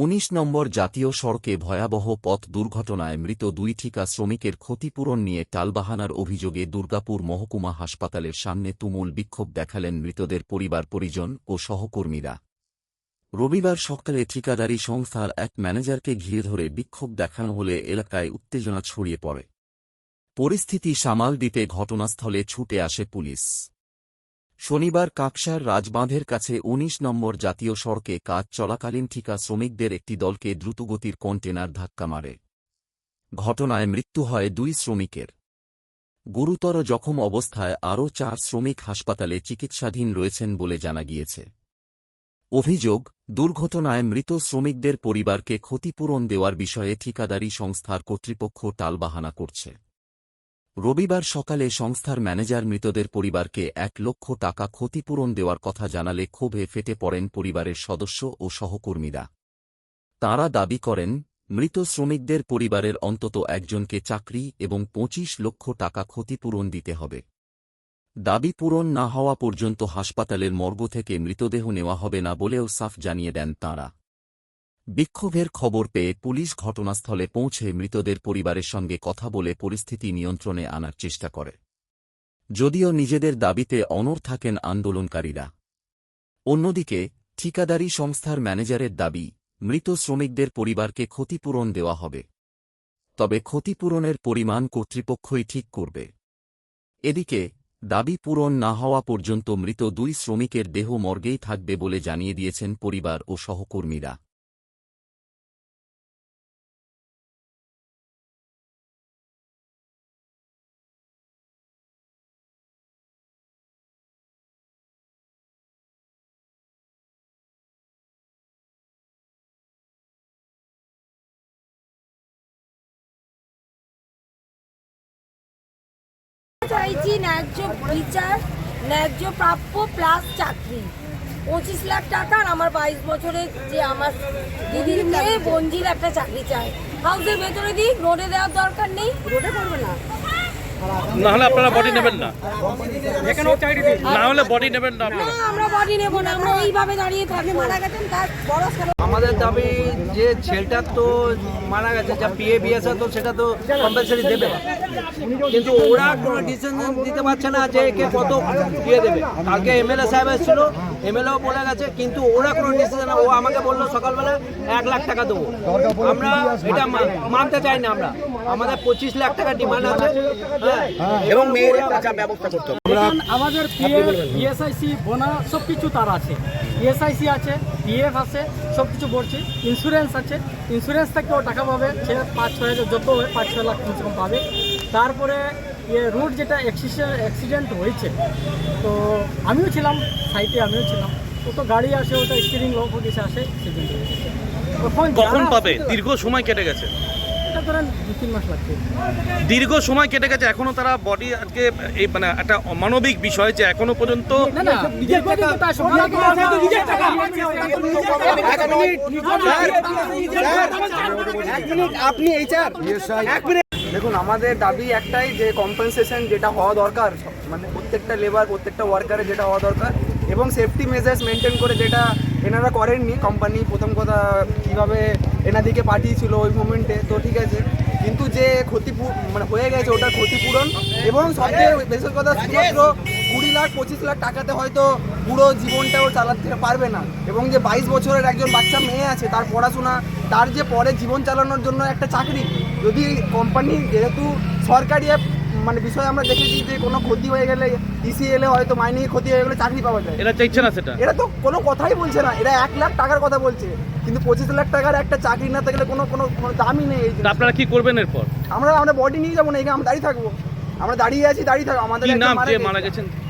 ১৯ নম্বর জাতীয় সড়কে ভয়াবহ পথ দুর্ঘটনায় মৃত দুই ঠিকা শ্রমিকের ক্ষতিপূরণ নিয়ে টালবাহানার অভিযোগে দুর্গাপুর মহকুমা হাসপাতালের সামনে তুমুল বিক্ষোভ দেখালেন মৃতদের পরিবার পরিজন ও সহকর্মীরা। রবিবার সকালে ঠিকাদারি সংস্থার এক ম্যানেজারকে ঘিরে ধরে বিক্ষোভ দেখানো হলে এলাকায় উত্তেজনা ছড়িয়ে পড়ে। পরিস্থিতি সামাল দিতে ঘটনাস্থলে ছুটে আসে পুলিশ। শনিবার কাকসার রাজবাঁধের কাছে ১৯ নম্বর জাতীয় সড়কে কাজ চলাকালীন ঠিকা শ্রমিকদের একটি দলকে দ্রুতগতির কন্টেনার ধাক্কা মারে। ঘটনায় মৃত্যু হয় দুই শ্রমিকের। গুরুতর জখম অবস্থায় আরও ৪ শ্রমিক হাসপাতালে চিকিৎসাধীন রয়েছেন বলে জানা গিয়েছে। অভিযোগ, দুর্ঘটনায় মৃত শ্রমিকদের পরিবারকে ক্ষতিপূরণ দেওয়ার বিষয়ে ঠিকাদারি সংস্থার কর্তৃপক্ষ টালবাহানা করছে। রবিবার সকালে সংস্থার ম্যানেজার মৃতদের পরিবারকে ১ লক্ষ টাকা ক্ষতিপূরণ দেওয়ার কথা জানালে ক্ষোভে ফেটে পড়েন পরিবারের সদস্য ও সহকর্মীরা। তাঁরা দাবি করেন, মৃত শ্রমিকদের পরিবারের অন্তত একজনকে চাকরি এবং ২৫ লক্ষ টাকা ক্ষতিপূরণ দিতে হবে। দাবি পূরণ না হওয়া পর্যন্ত হাসপাতালের মর্গ থেকে মৃতদেহ নেওয়া হবে না বলেও সাফ জানিয়ে দেন তাঁরা। বিক্ষোভের খবর পেয়ে পুলিশ ঘটনাস্থলে পৌঁছে মৃতদের পরিবারের সঙ্গে কথা বলে পরিস্থিতি নিয়ন্ত্রণে আনার চেষ্টা করে, যদিও নিজেদের দাবিতে অনড় থাকেন আন্দোলনকারীরা। অন্যদিকে ঠিকাদারি সংস্থার ম্যানেজারের দাবি, মৃত শ্রমিকদের পরিবারকে ক্ষতিপূরণ দেওয়া হবে, তবে ক্ষতিপূরণের পরিমাণ কর্তৃপক্ষই ঠিক করবে। এদিকে দাবি পূরণ না হওয়া পর্যন্ত মৃত দুই শ্রমিকের দেহ মর্গেই থাকবে বলে জানিয়ে দিয়েছেন পরিবার ও সহকর্মীরা। চাইছি ন্যায্য বিচার, ন্যায্য প্রাপ্য প্লাস চাকরি। ২৫ লাখ টাকা আর আমার ২২ বছরের যে আমার দিদির মেয়ে বঞ্জিল একটা চাকরি চায়। হাউসের ভেতরে দিক, রোডে দেওয়ার দরকার নেই, রোডে করবে না। না হলে আপনারা বডি নেবেন না, এখানেও চাকরি দিন না হলে বডি নেবেন না আপনারা। আমরা বডি নেব না, আমরা এইভাবে দাঁড়িয়ে থাকি। মারা গেছেন তার বড় আমাদের দাবি যে ছেলেটার তো মারা গেছে, যা পিএ বিএসএ তো সেটা তো কম্পালসারি দেবে, কিন্তু ওরা কোনো ডিসিশন দিতে পারছে না যে কে কত দিয়ে দেবে। কালকে এমএলএ সাহেব এসেছিল, এমএলএও বলে গেছে, কিন্তু ওরা কোনো ডিসিশন, ও আমাকে বললো সকালবেলা ১ লাখ টাকা দেবো। আমরা এটা মানতে চাই না। আমাদের ২৫ লাখ টাকা ডিমান্ড আছে এবং মেয়ের ব্যবস্থা করতে হবে। আমাদের ইএসআইসি বোনা সব কিছু তার আছে, ইএসআইসি আছে, পিএফ আছে, সব কিছু বলছি। ইন্স্যুরেন্স আছে, ইন্স্যুরেন্স থেকেও টাকা পাবে, সে ৫-৬ হাজার যত হয় ৫-৬ লাখ কমসে কম পাবে। তারপরে রুট যেটা অ্যাক্সিডেন্ট হয়েছে, তো আমিও ছিলাম সাইটে, আমিও ছিলাম। তো গাড়ি আসে, ওটা স্টিয়ারিং লক হয়ে গেছে, আসে অ্যাক্সিডেন্ট হয়ে গেছে। কখন পাবে? দীর্ঘ সময় কেটে গেছে, এটা ধরেন ২-৩ মাস লাগছে। দীর্ঘ সময় কেটে গেছে, এখনো তারা বডি আজকে এই মানে একটা অমানবিক বিষয় যে এখনো পর্যন্ত দেখুন, আমাদের দাবি একটাই যে কম্পেনসেশন যেটা হওয়া দরকার, মানে প্রত্যেকটা লেবার, প্রত্যেকটা ওয়ার্কারের যেটা হওয়া দরকার, এবং সেফটি মেজার্স মেনটেন করে, যেটা এনারা করেননি। কোম্পানি প্রথম কথা কীভাবে এনাদিকে পাঠিয়েছিল ওই মোমেন্টে, তো ঠিক আছে, কিন্তু যে মানে হয়ে গেছে ওটার ক্ষতিপূরণ, এবং সবচেয়ে বেশি কথা শুধুমাত্র ২০ লাখ ২৫ লাখ টাকাতে হয়তো পুরো জীবনটাও চালাতে পারবে না। এবং যে ২২ বছরের একজন বাচ্চা মেয়ে আছে, তার পড়াশোনা, তার যে পরে জীবন চালানোর জন্য একটা চাকরি, যদি কোম্পানি, যেহেতু সরকারি মানে বিষয় আমরা দেখেছি যে কোনো ক্ষতি হয়ে গেলে ইসি এলে হয়তো মাইনে ক্ষতি হয়ে গেলে চাকরি পাওয়া যায়। এরা চাইছে না সেটা, এরা তো কোনো কথাই বলছে না। এরা ১ লাখ টাকার কথা বলছে, কিন্তু ২৫ লাখ টাকার একটা চাকরি না থাকলে কোনো কোনো দামই নেই। আপনারা কি করবেন এরপর? আমরা বডি নিয়ে যাবো না, এখানে আমরা দাঁড়িয়ে থাকবো। আমরা দাঁড়িয়ে আছি, দাঁড়িয়ে থাকবো। আমাদের নাম যে মারা গেছেন